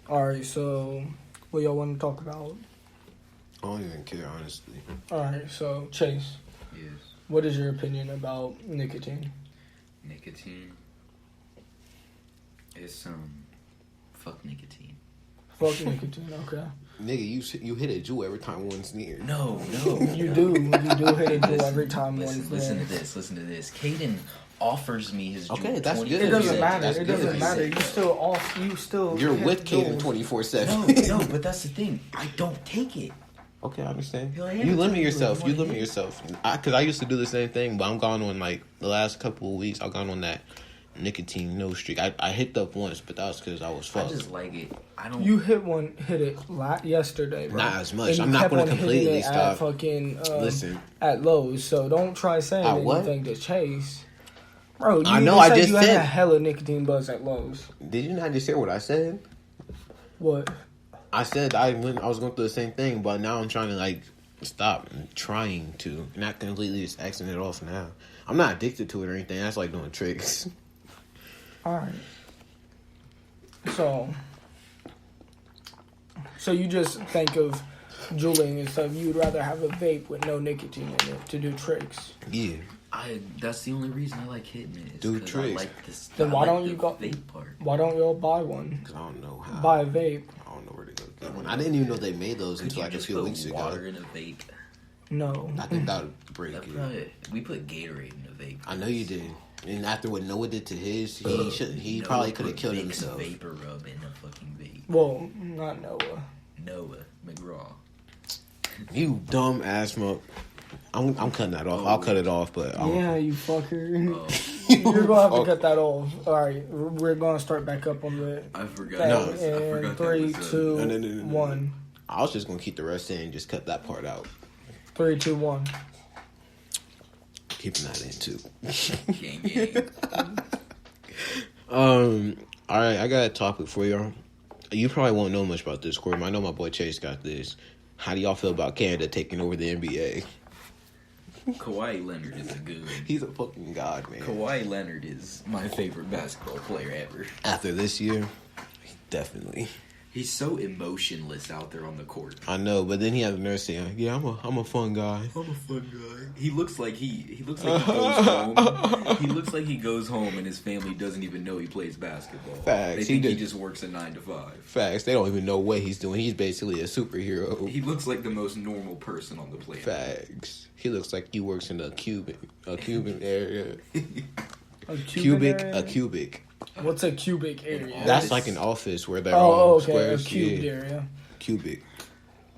Alright, so what y'all want to talk about? I don't even care, honestly. Alright, so Chase. Yes. What is your opinion about nicotine? Nicotine is fuck nicotine. Fuck nicotine, okay. Nigga, you hit a Jew every time one's near. No. You do hit a Jew every time one's Listen there. to this. Caden offers me his Okay, Juul that's 20. good. It doesn't matter. That's It doesn't good. matter. You still. You're hit with Caden Juuls. 24/7. No, but that's the thing. I don't take it. Okay, I understand. He'll hand You it to limit you yourself. if You you want limit it. yourself. Because I used to do the same thing, but I'm gone on like the last couple of weeks. I've gone on that nicotine no streak. I hit up once, but that was because I was I fucked. just like it. I don't. You hit it yesterday, bro. Not as much. And you I'm not kept gonna on hitting completely it stop. At fucking Listen, at Lowe's, so don't try saying At what? anything to Chase. Bro, you I know, even I said just you had said- a hella nicotine buzz at Lowe's. did you not just hear what I said? What? I said I was going through the same thing, but now I'm trying to like stop. I'm trying to, not completely just Xing it off now. I'm not addicted to it or anything. That's like doing tricks. All right. So you just think of juuling and stuff. You'd rather have a vape with no nicotine in it to do tricks. Yeah. That's the only reason I like hitting it. Is Do 'cause tricks. I like this. Then I why like don't the you go- vape part? Why don't y'all buy one? Because I don't know how. Buy a vape. I don't know where to go get one. I didn't even know they made those Could until you like a just few put weeks ago. water in a vape? No. I think that would break That's it. probably- we put Gatorade in a vape. I know you did. And after what Noah did to his, he probably could have killed Vicks himself. Vapor rub in a fucking vape. Well, not Noah. Noah McGraw. You dumb ass mug. I'm cutting that off. I'll cut it off, but Yeah, you fucker. Oh, You're gonna have to Okay. cut that off. All right, we're gonna start back up on the. I forgot. That No. I in forgot 3, that was, 2, No. 1. I was just gonna keep the rest in and just cut that part out. 3, 2, 1. Keeping that in too. gang. All right, I got a topic for y'all. You probably won't know much about this, Corbin. I know my boy Chase got this. How do y'all feel about Canada taking over the NBA? Kawhi Leonard is a good. He's a fucking god, man. Kawhi Leonard is my favorite basketball player ever. After this year, definitely. He's so emotionless out there on the court. I know, but then he has a nurse saying, "Yeah, I'm a fun guy." I'm a fun guy. He looks like he goes home. He looks like he goes home and his family doesn't even know he plays basketball. Facts. They He think he did- just works a 9 to 5. Facts. They don't even know what he's doing. He's basically a superhero. He looks like the most normal person on the planet. Facts. He looks like he works in a cubic area. A Cubic, area? a cubic. What's a cubic area? That's Office. like an office where they're Oh, all okay, a squares. cubed Yeah. area. Cubic.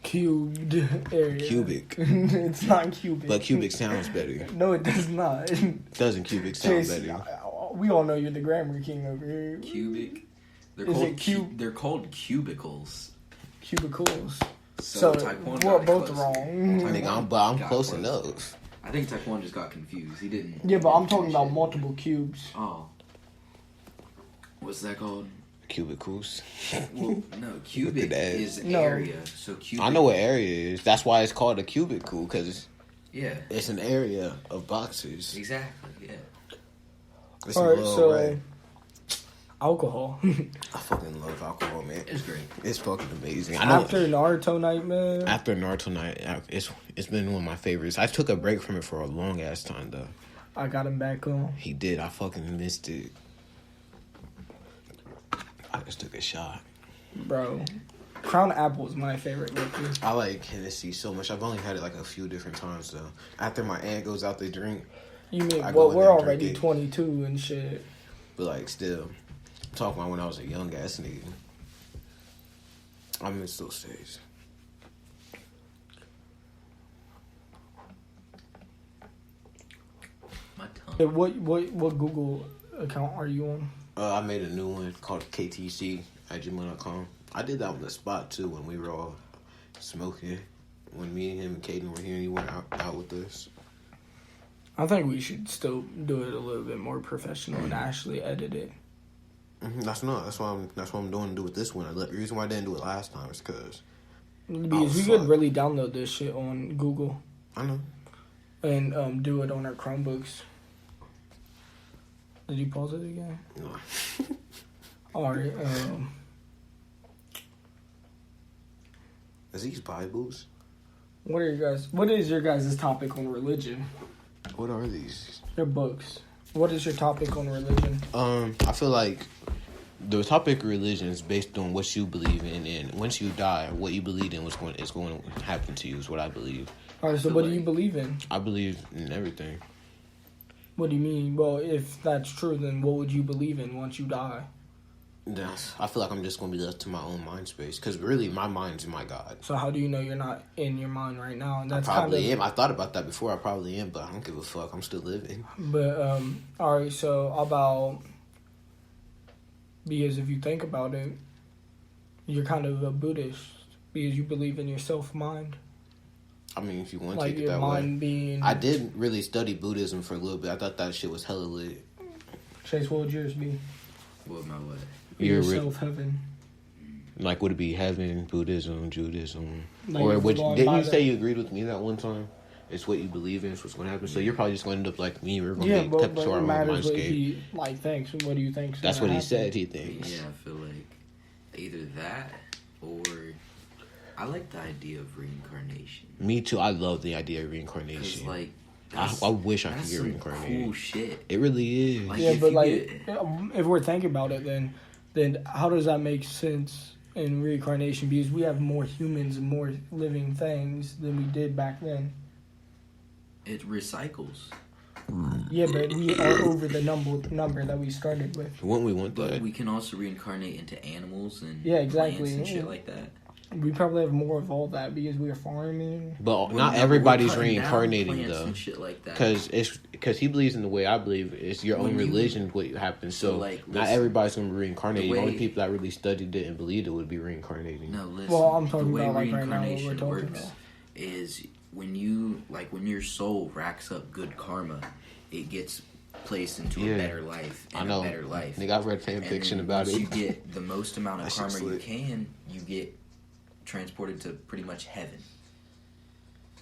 Cubed area. Cubic. It's not cubic. But cubic sounds better. No, it does not. Doesn't cubic sound Chase, better? we all know you're the grammar king over here. Cubic. They're Is called it cube- They're called cubicles. Cubicles. So, So, Taekwondo we're got both closer. wrong. Nigga, I'm Got close close. enough. I think Taekwondo just got confused. He didn't. Yeah, but I'm talking finish about it. multiple cubes. Oh. What's that called? Cubicles. Well, no, cubic that. is No. area. So cubic. I know what area is. That's why it's called a cubicle, because Yeah. it's an area of boxes. Exactly. Yeah. It's All right, a little so right. alcohol. I fucking love alcohol, man. It's great. It's fucking amazing. I know. After Naruto night, man. After Naruto night, it's been one of my favorites. I took a break from it for a long ass time though. I got him back on. He did. I fucking missed it. I just took a shot. Bro, Crown Apple is my favorite liquor. I like Hennessy so much. I've only had it like a few different times though. After my aunt goes out to drink, You mean, I go well, in we're there and drink already it. 22 and shit. but like still, I'm talking about when I was a young ass nigga. I miss those days. My tongue. Hey, what Google account are you on? I made a new one called KTC at gmail.com. I did that on the spot too when we were all smoking. When me and him and Caden were here and he went out with us. I think we should still do it a little bit more professional and actually edit it. That's what I'm doing to do with this one. The reason why I didn't do it last time is because Because we fuck. could really download this shit on Google I know. and do it on our Chromebooks. Did you pause it again? No. Alright, Is these Bibles? What is your guys' topic on religion? What are these? They're books. What is your topic on religion? I feel like the topic of religion is based on what you believe in, and once you die, what you believe in is going to happen to you. Is what I believe. All right. So, what do you believe in? I believe in everything. What do you mean? Well, if that's true, then what would you believe in once you die? I feel like I'm just going to be left to my own mind space, because really, my mind's my God. So how do you know you're not in your mind right now? And that's I probably am. I thought about that before. I probably am, but I don't give a fuck. I'm still living. But all right. So about because if you think about it, you're kind of a Buddhist because you believe in your self-mind. I mean, if you want to Like take it your that mind way. being. I did really study Buddhism for a little bit. I thought that shit was hella lit. Chase, what would yours be? What my what? Your self-heaven. Like, would it be heaven, Buddhism, Judaism? Like Or didn't you say that. you agreed with me that one time? It's what you believe in, it's what's going to happen. So you're probably just going to end up like me. We're going to be kept to our it own matters what mindscape. he thinks. What do you think? That's what he said he thinks. Yeah, I feel like either that or I like the idea of reincarnation. Me too. I love the idea of Cause reincarnation. like I wish I could get some reincarnated. cool shit. It really is. Like, Yeah, if but you like, get- if we're thinking about it, then how does that make sense in reincarnation? Because we have more humans and more living things than we did back then. It recycles. Yeah, but we are over the number that we started with. Wouldn't we want But that? we can also reincarnate into animals and Yeah, exactly. plants and shit like that. We probably have more of all that because we are farming. But We're not we're everybody's cutting down reincarnating plants though. and shit like that. Because he believes in the way I believe. It's your own When you- religion what happens. So, So, like, not listen, everybody's going to be reincarnated. the The only way- people that really studied it and believed it would be reincarnating. No, listen. Well, I'm talking the way about, like, right now, what we're reincarnation talking works about. is when your soul racks up good karma, it gets placed into Yeah. a better life I and know. a better life. Nigga, I've read fan And fiction then about once it. you get the most amount of That karma shit's you lit. can, you get transported to pretty much heaven,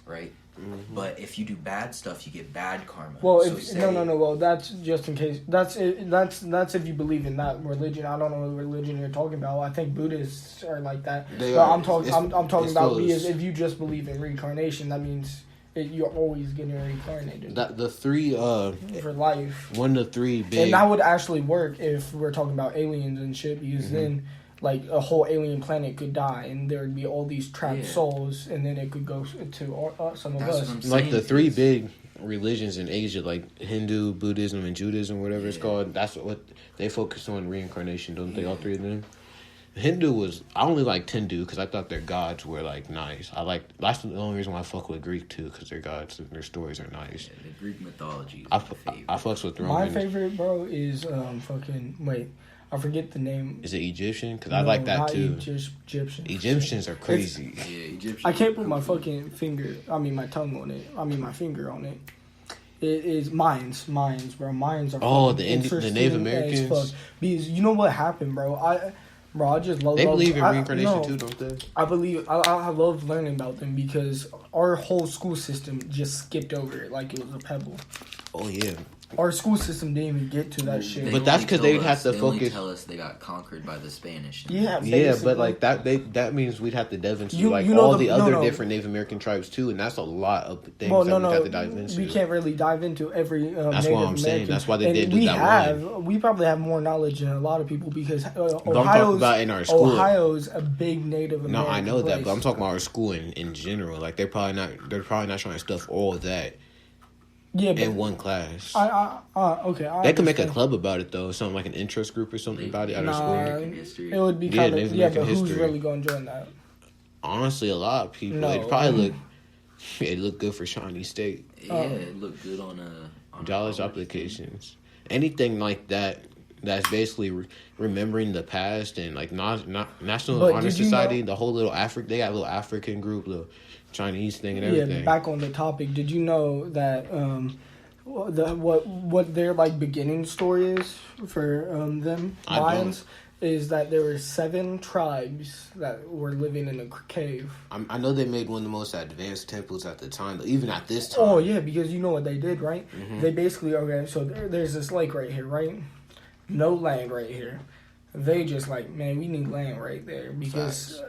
right? Mm-hmm. But if you do bad stuff, you get bad karma. Well, So say- no. Well, that's just in case. That's if you believe in that religion. I don't know what religion you're talking about. I think Buddhists are like that. They But are. I'm talking. It's- I'm talking it's about those- because if you just believe in reincarnation, that means you're always getting reincarnated The three, for life. one of the three big. And that would actually work if we're talking about aliens and shit, because then, like, a whole alien planet could die, and there would be all these trapped Yeah. souls, and then it could go to some of That's us. what I'm like saying the three is- big religions in Asia, like Hindu, Buddhism, and Judaism, whatever it's Yeah. called. That's what they focus on, reincarnation, don't they? All three of them. I only liked Hindu because I thought their gods were like nice. That's the only reason why I fuck with Greek too, because their gods and their stories are nice. Yeah, the Greek mythology is I my favorite. fucks with My Roman. favorite, bro, is I forget the name. Is it Egyptian? Because I like that not too. Egyptian. Egyptians are crazy. Yeah, Egyptian. I can't put my fucking my tongue on it. My finger on it. It is Mayans, bro. Mayans are Oh, fucking the interesting Native as Americans? fuck. Because you know what happened, bro. I just love. They believe in I- reincarnation no, too, don't they? I believe I love learning about them because our whole school system just skipped over it like it was a pebble. Oh yeah. Our school system didn't even get to that shit. But that's 'cause they have to They only focus- tell us they got conquered by the Spanish. Yeah, Yeah, basically. but like that means we'd have to delve into You like know all the- the no, other no. different Native American tribes too, and that's a lot of things Well, that no, we'd no, have to dive into. we can't really dive into every. That's what Native I'm saying. American. That's why they And did do that We probably have more knowledge than a lot of people because I'm talking about in our school. Ohio's a big Native No, American I know that, but place. I'm talking about our school in general. Like they're probably not trying to stuff all of that Yeah, but in one class. okay. I They could make a understand. club about it though, something like an interest group or something about it at our Nah, school. American history. it would be Yeah, kind of Native yeah, American but who's history. really going to join that? Honestly, a lot of people. No, It probably it look good for Shawnee State. Yeah, it looked good on a College applications, anything like that. That's basically remembering the past and like not National But Honor did you Society. know- The whole little they got a little African group, little Chinese thing and Yeah, everything. back on the topic. Did you know that what their like beginning story is for them I don't. Mayans is that there were 7 tribes that were living in a cave. I know they made one of the most advanced temples at the time, but even at this time. Oh yeah, because you know what they did, right? Mm-hmm. They basically so there's this lake right here, right? No land right here. They just like, man, we need land right there because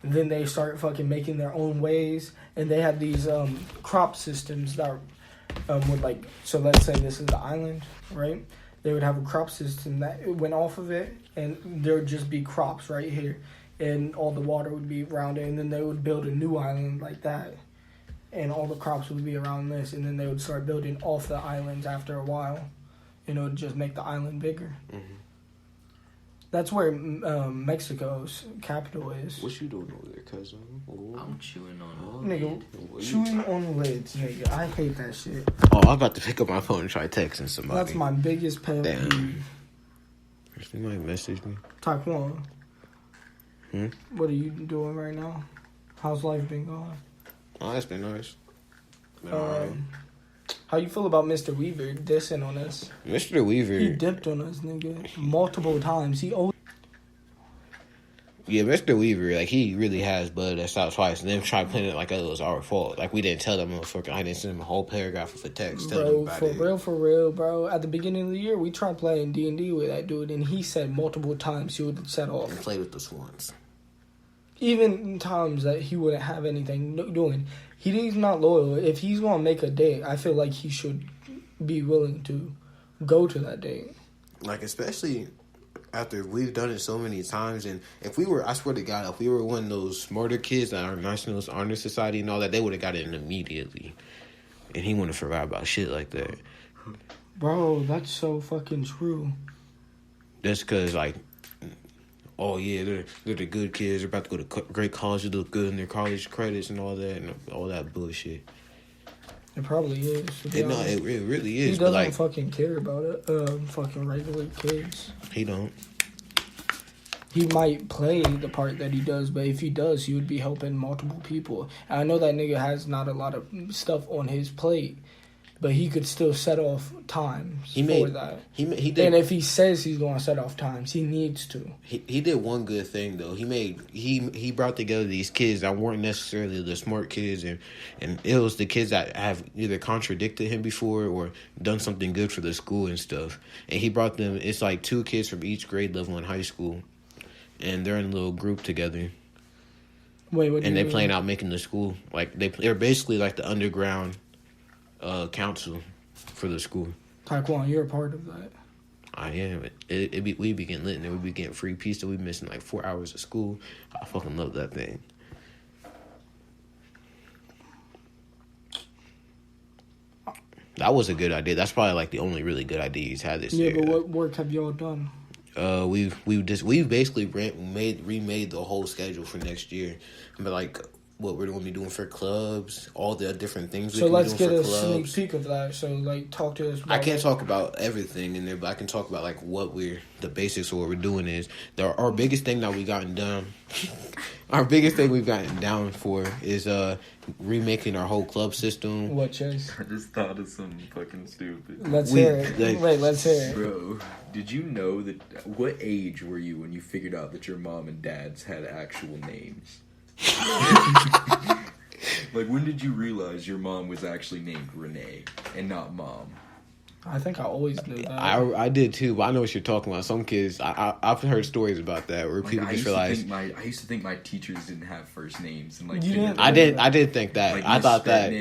And then they start fucking making their own ways, and they have these crop systems that would like. So let's say this is the island, right? They would have a crop system that went off of it, and there would just be crops right here, and all the water would be around it, and then they would build a new island like that, and all the crops would be around this, and then they would start building off the islands after a while, and it would just make the island bigger. Mm-hmm. That's where Mexico's capital is. What you doing over there, cousin? Oh. I'm chewing on nigga, chewing on lids, nigga. I hate that shit. Oh, I'm about to pick up my phone and try texting somebody. That's my biggest pet peeve. Somebody message me. Taekwon. What are you doing right now? How's life been going? Oh, it's been nice. How you feel about Mr. Weaver dissing on us? Mr. Weaver... He dipped on us, nigga. Multiple times. Yeah, Mr. Weaver, like, he really has butted us out twice, and then tried playing it like it was our fault. Like, we didn't tell that motherfucker. I didn't send him a whole paragraph of a text telling him about it. For real, bro. At the beginning of the year, we tried playing D&D with that dude, and he said multiple times he would set off. And play with the swans. Even in times that he wouldn't have anything doing. He's not loyal. If he's going to make a date, I feel like he should be willing to go to that date. Like, especially after we've done it so many times, and if we were, I swear to God, if we were one of those smarter kids that are National Honor Society and all that, they would have got it immediately. And he wouldn't have forgot about shit like that. Bro, that's so fucking true. That's because, like, oh yeah, they're the good kids. They're about to go to great colleges, look good in their college credits and all that bullshit. It probably is. It really is. He doesn't fucking care about it. Fucking regular kids. He don't. He might play the part that he does, but if he does, he would be helping multiple people. And I know that nigga has not a lot of stuff on his plate, but he could still set off times for that. He did. And if he says he's going to set off times, he needs to. He did one good thing though. He brought together these kids that weren't necessarily the smart kids, and it was the kids that have either contradicted him before or done something good for the school and stuff. And he brought them. It's like 2 kids from each grade level in high school, and they're in a little group together. Wait, what? And they plan out making the school like they're basically like the underground council for the school. Taekwon, you're a part of that. I am. We be getting lit and then we be getting free pizza. We missing like 4 hours of school. I fucking love that thing. That was a good idea. That's probably like the only really good idea he's had this year. Yeah, but what work have y'all done? We've basically remade the whole schedule for next year. But like what we're going to be doing for clubs, all the different things we can be doing for clubs. So let's get a sneak peek of that. So, like, talk to us about I can't talk about everything in there, but I can talk about, like, the basics of what we're doing is, our biggest thing that we've gotten done, our biggest thing we've gotten down for is remaking our whole club system. What, Chase? I just thought of something fucking stupid. Let's hear it. Wait, let's hear it. Bro, did you know that, what age were you when you figured out that your mom and dad's had actual names? Like, when did you realize your mom was actually named Renee and not Mom? I think I always knew that. I did too, but I know what you're talking about. Some kids, I've heard stories about that where people just realize. I used to think my teachers didn't have first names, and like I didn't think that. Like I thought that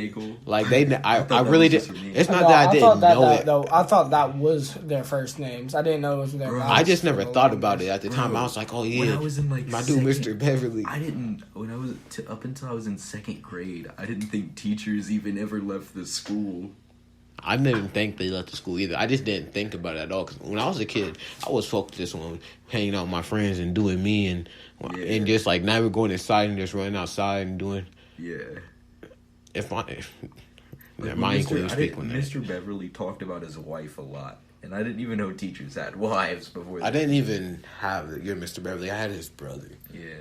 like they. I really did. It's not that I didn't know it. Though I thought that was their first names. I didn't know it was their. I just never thought about it at the time. I was like, oh yeah, when I was in like my dude, Mr. Beverly. I didn't up until I was in 2nd grade. I didn't think teachers even ever left the school. I didn't think they left the school either. I just didn't think about it at all. Because when I was a kid, I was focused on hanging out with my friends and doing me and just like never going inside and just running outside and doing. Yeah. Mr. Beverly talked about his wife a lot, and I didn't even know teachers had wives before. I didn't even have your Mr. Beverly. I had his brother. Yeah.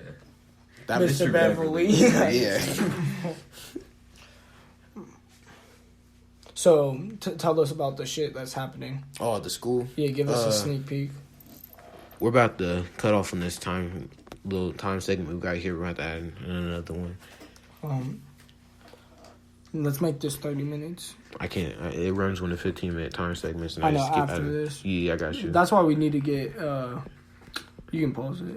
That Mr. Beverly. Yeah. So, tell us about the shit that's happening. Oh, the school? Yeah, give us a sneak peek. We're about to cut off on this little time segment we got here. We're about to add another one. Let's make this 30 minutes. I can't. It runs when the 15-minute time segments. And I know, just skip after this. Yeah, I got you. That's why we need to get... you can pause it.